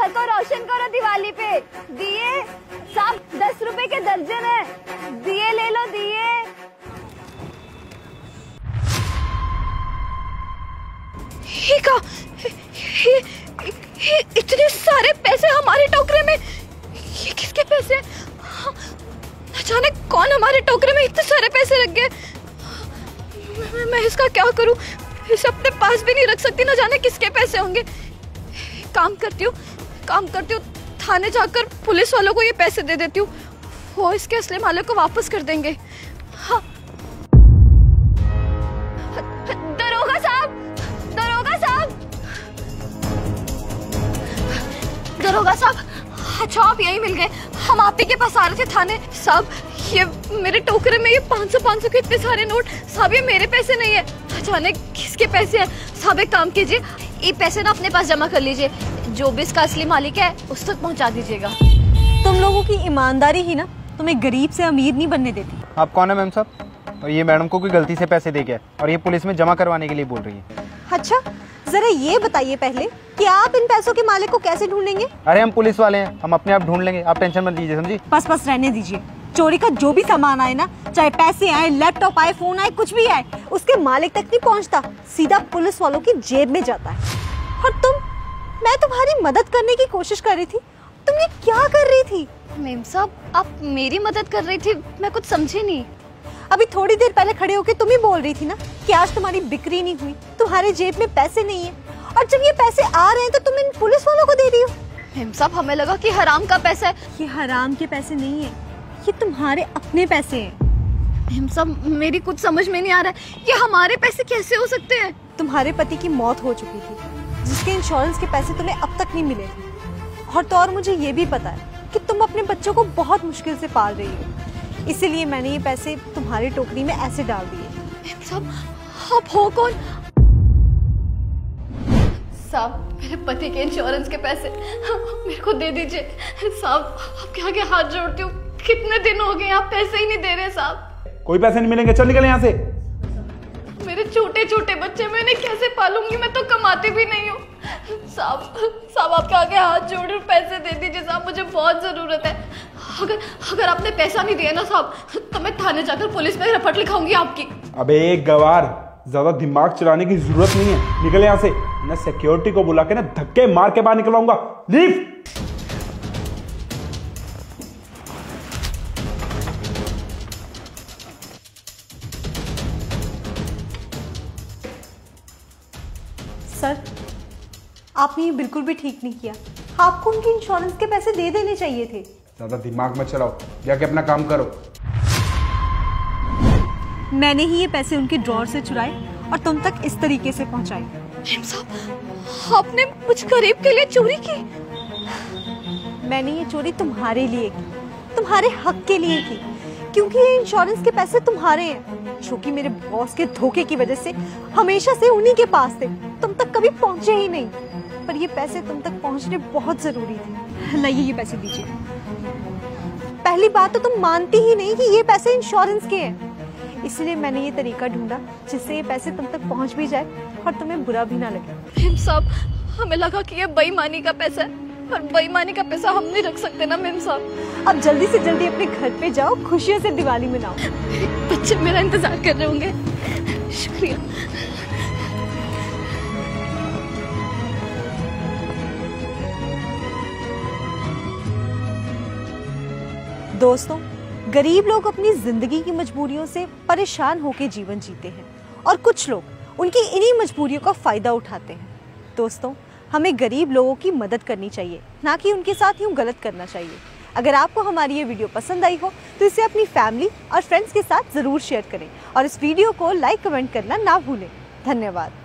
घर को रोशन करो दिवाली पे। दिए साहब 10 रुपए के दर्जन है, दिए ले लो दिए। इतने सारे पैसे हमारे टोकरे में, ये किसके पैसे? न जाने कौन हमारे टोकरे में इतने सारे पैसे रख गए। मैं इसका क्या करूं? इसे अपने पास भी नहीं रख सकती, न जाने किसके पैसे होंगे। काम करती हूँ थाने जाकर पुलिस वालों को ये पैसे दे देती हूँ, वो इसके असली मालिक को वापस कर देंगे। हाँ। दरोगा साहब, अच्छा आप यही मिल गए। हम आप ही के पास आ रहे थे थाने। साहब ये मेरे टोकरे में ये 500 के इतने सारे नोट, साहब ये मेरे पैसे नहीं है, जाने किसके पैसे हैं। साहब एक काम कीजिए, ये पैसे ना अपने पास जमा कर लीजिए, जो भी इसका असली मालिक है उस तक पहुंचा दीजिएगा। तुम लोगों की ईमानदारी ही ना तुम्हें गरीब से अमीर नहीं बनने देती। आप कौन है मैम साहब? और ये मैडम को कोई गलती से पैसे दे गया और ये पुलिस में जमा करवाने के लिए बोल रही है। अच्छा जरा ये बताइए पहले कि आप इन पैसों के मालिक को कैसे ढूंढेंगे? अरे हम पुलिस वाले हैं, हम अपने आप ढूंढ लेंगे, आप टेंशन मत लीजिए, समझी? बस रहने दीजिए। चोरी का जो भी सामान आए ना, चाहे पैसे आए, लैपटॉप आए, फोन आए, कुछ भी आए, उसके मालिक तक नहीं पहुंचता, सीधा पुलिस वालों की जेब में जाता है। और मैं तुम्हारी मदद करने की कोशिश कर रही थी, तुम ये क्या कर रही थी? मेम साहब आप मेरी मदद कर रही थी, मैं कुछ समझी नहीं। अभी थोड़ी देर पहले खड़े होके तुम ही बोल रही थी ना कि आज तुम्हारी बिक्री नहीं हुई, तुम्हारे जेब में पैसे नहीं है, और जब ये पैसे आ रहे हैं तो तुम इन पुलिस वालों को दे रही हो। मेम साहब हमें लगा कि हराम का पैसा है। ये हराम के पैसे नहीं है, ये तुम्हारे अपने पैसे हैं। मेम साहब मेरी कुछ समझ में नहीं आ रहा है, ये हमारे पैसे कैसे हो सकते हैं? तुम्हारे पति की मौत हो चुकी थी, जिसके इंश्योरेंस के पैसे तुम्हें अब तक नहीं मिले थे, और तो और मुझे ये भी पता है कि तुम अपने बच्चों को बहुत मुश्किल से पाल रही हो, इसीलिए मैंने ये पैसे तुम्हारी टोकरी में ऐसे डाल दिए। मेम साहब आप हो कौन? साहब मेरे पति के इंश्योरेंस के पैसे मेरे को दे दीजिए। साहब आपके आगे हाथ जोड़ती हूँ, कितने दिन हो गए आप पैसे ही नहीं दे रहे। साहब कोई पैसे नहीं मिलेंगे, चल निकल यहाँ से। मेरे छोटे छोटे बच्चे मैं इन्हें कैसे पालूंगी, मैं तो कमाती भी नहीं हूँ। साहब आपके आगे हाथ जोड़ पैसे दे दीजिए साहब, मुझे बहुत जरूरत है। अगर आपने पैसा नहीं दिया ना साहब, तो मैं थाने जाकर पुलिस में रिपोर्ट लिखाऊंगी आपकी। अबे एक गवार, ज्यादा दिमाग चलाने की जरूरत नहीं है, निकल यहाँ से। मैं सिक्योरिटी को बुला के ना धक्के मार के बाहर निकलवाऊंगा। लीव। सर आपने ये बिल्कुल भी ठीक नहीं किया, आपको उनके इंश्योरेंस के पैसे दे देने चाहिए थे। ज्यादा दिमाग मत चलाओ, जाके अपना काम करो। मैंने ही ये पैसे उनके ड्रॉर से चुराए और तुम तक इस तरीके से पहुंचाए। मेम साहब आपने मुझ गरीब के लिए चोरी की? मैंने ये चोरी तुम्हारे लिए की, तुम्हारे हक के लिए की, क्योंकि ये इंश्योरेंस के पैसे तुम्हारे हैं, जो कि मेरे बॉस के धोखे की वजह से हमेशा से उन्हीं के पास थे, तुम तक कभी पहुंचे ही नहीं। पर ये पैसे तुम तक पहुंचने बहुत जरूरी थे। लाइए ये पैसे दीजिए। पहली बात तो तुम मानती ही नहीं कि ये पैसे इंश्योरेंस के हैं, इसलिए मैंने ये तरीका ढूंढा जिससे ये पैसे तुम तक पहुंच भी जाए और तुम्हें बुरा भी ना लगे। मेम साहब हमें लगा कि ये बेईमानी का पैसा है, पर बेईमानी का पैसा हम नहीं रख सकते ना मेम साहब। अब जल्दी से जल्दी अपने घर पे जाओ, खुशियों से दिवाली मनाओ। बच्चे मेरा इंतजार कर रहे होंगे। शुक्रिया। दोस्तों गरीब लोग अपनी जिंदगी की मजबूरियों से परेशान होकर जीवन जीते हैं, और कुछ लोग उनकी इन्हीं मजबूरियों का फायदा उठाते हैं। दोस्तों हमें गरीब लोगों की मदद करनी चाहिए, ना कि उनके साथ यूं गलत करना चाहिए। अगर आपको हमारी ये वीडियो पसंद आई हो तो इसे अपनी फैमिली और फ्रेंड्स के साथ जरूर शेयर करें, और इस वीडियो को लाइक कमेंट करना ना भूलें। धन्यवाद।